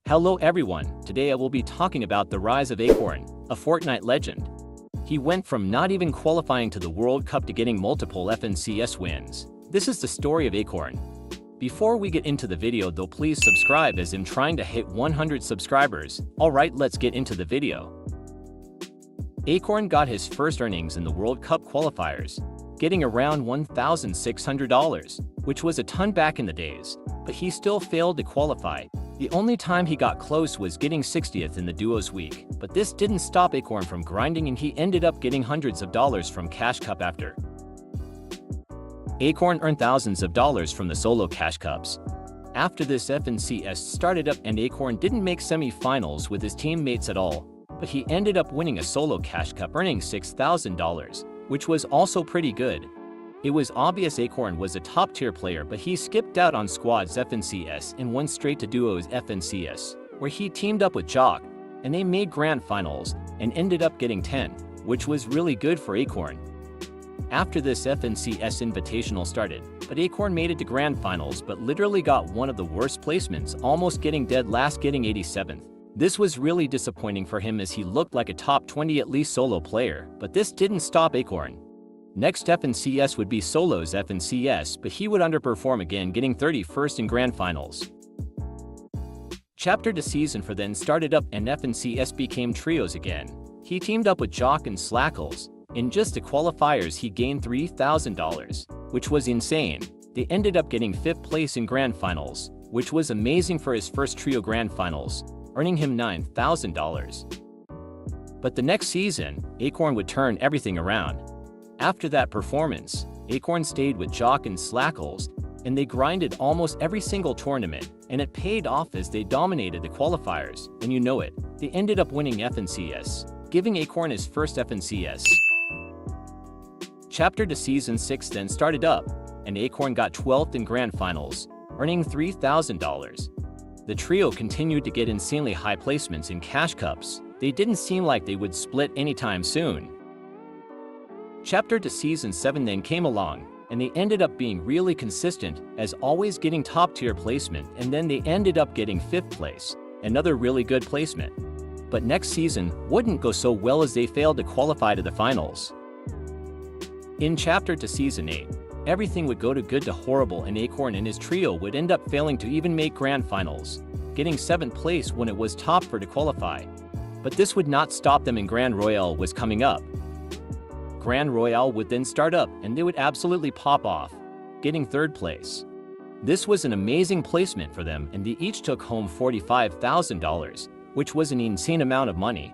Hello everyone, today I will be talking about the rise of Acorn, a Fortnite legend. He went from not even qualifying to the World Cup to getting multiple FNCS wins. This is the story of Acorn. Before we get into the video though, please subscribe as I'm trying to hit 100 subscribers. Alright, let's get into the video. Acorn got his first earnings in the World Cup qualifiers, getting around $1,600, which was a ton back in the days, but he still failed to qualify. The only time he got close was getting 60th in the duos week, but this didn't stop Acorn from grinding and he ended up getting hundreds of dollars from Cash Cup after. Acorn earned thousands of dollars from the solo Cash Cups. After this, FNCS started up and Acorn didn't make semi-finals with his teammates at all, but he ended up winning a solo Cash Cup earning $6,000, which was also pretty good. It was obvious Acorn was a top-tier player, but he skipped out on squads FNCS and went straight to duos FNCS, where he teamed up with Jock, and they made grand finals and ended up getting 10, which was really good for Acorn. After this, FNCS Invitational started, but Acorn made it to grand finals but literally got one of the worst placements, almost getting dead last, getting 87th. This was really disappointing for him as he looked like a top 20 at least solo player, but this didn't stop Acorn. Next FNCS would be solos FNCS, but he would underperform again, getting 31st in grand finals. Chapter 2 season for then started up and FNCS became trios again. He teamed up with Jock and Slackles. In just the qualifiers he gained $3,000, which was insane. They ended up getting 5th place in grand finals, which was amazing for his first trio grand finals, earning him $9,000. But the next season, Acorn would turn everything around. After that performance, Acorn stayed with Jock and Slackles, and they grinded almost every single tournament, and it paid off as they dominated the qualifiers, and you know it, they ended up winning FNCS, giving Acorn his first FNCS. Chapter 2 Season 6 then started up, and Acorn got 12th in grand finals, earning $3,000. The trio continued to get insanely high placements in Cash Cups. They didn't seem like they would split anytime soon. Chapter 2 Season 7 then came along, and they ended up being really consistent, as always getting top-tier placement, and then they ended up getting 5th place, another really good placement. But next season wouldn't go so well as they failed to qualify to the finals. In Chapter 2 Season 8, everything would go to good to horrible and Acorn and his trio would end up failing to even make grand finals, getting 7th place when it was top for to qualify. But this would not stop them, and Grand Royale was coming up. Grand Royale would then start up and they would absolutely pop off, getting 3rd place. This was an amazing placement for them and they each took home $45,000, which was an insane amount of money.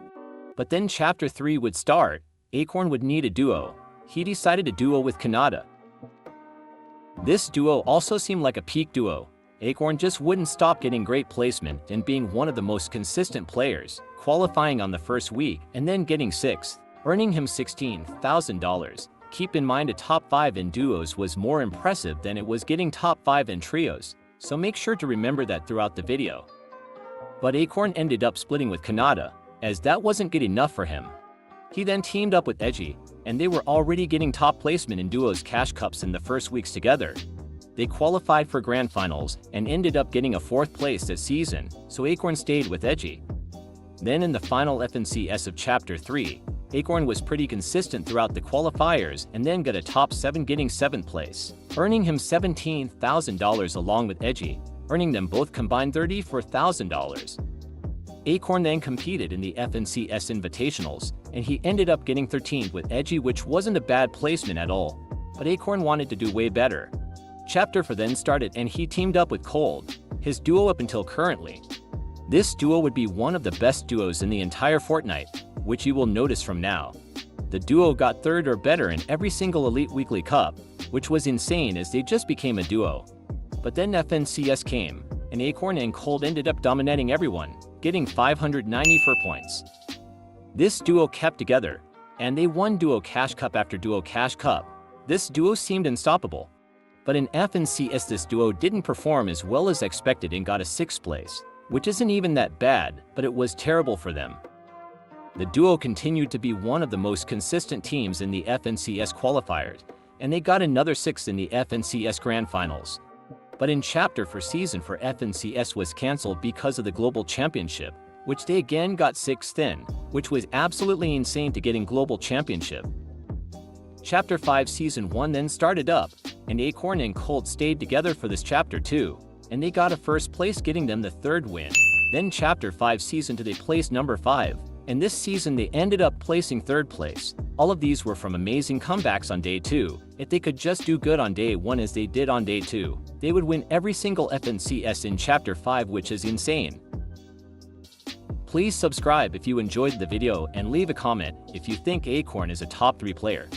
But then Chapter 3 would start. Acorn would need a duo. He decided to duo with Kanata. This duo also seemed like a peak duo. Acorn just wouldn't stop getting great placement and being one of the most consistent players, qualifying on the first week and then getting 6th. Earning him $16,000. Keep in mind a top 5 in duos was more impressive than it was getting top 5 in trios, so make sure to remember that throughout the video. But Acorn ended up splitting with Kanata, as that wasn't good enough for him. He then teamed up with Edgy, and they were already getting top placement in duos Cash Cups in the first weeks together. They qualified for grand finals and ended up getting a 4th place this season, so Acorn stayed with Edgy. Then in the final FNCS of Chapter 3, Acorn was pretty consistent throughout the qualifiers and then got a top 7, getting 7th place, earning him $17,000 along with Edgy, earning them both combined $34,000. Acorn then competed in the FNCS Invitationals, and he ended up getting 13th with Edgy, which wasn't a bad placement at all, but Acorn wanted to do way better. Chapter 4 then started and he teamed up with Cold, his duo up until currently. This duo would be one of the best duos in the entire Fortnite, which you will notice from now. The duo got 3rd or better in every single Elite Weekly Cup, which was insane as they just became a duo. But then FNCS came, and Acorn and Cold ended up dominating everyone, getting 594 points. This duo kept together, and they won duo Cash Cup after duo Cash Cup. This duo seemed unstoppable. But in FNCS this duo didn't perform as well as expected and got a 6th place, which isn't even that bad, but it was terrible for them. The duo continued to be one of the most consistent teams in the FNCS qualifiers, and they got another 6th in the FNCS Grand Finals. But in Chapter 4 season for FNCS was cancelled because of the Global Championship, which they again got 6th in, which was absolutely insane to get in Global Championship. Chapter 5 Season 1 then started up, and Acorn and Colt stayed together for this Chapter 2, and they got a first place, getting them the 3rd win. Then Chapter 5 Season 2 they placed number 5, and this season they ended up placing 3rd place. All of these were from amazing comebacks on day 2. If they could just do good on day 1 as they did on day 2, they would win every single FNCS in Chapter 5, which is insane. Please subscribe if you enjoyed the video and leave a comment if you think Acorn is a top 3 player.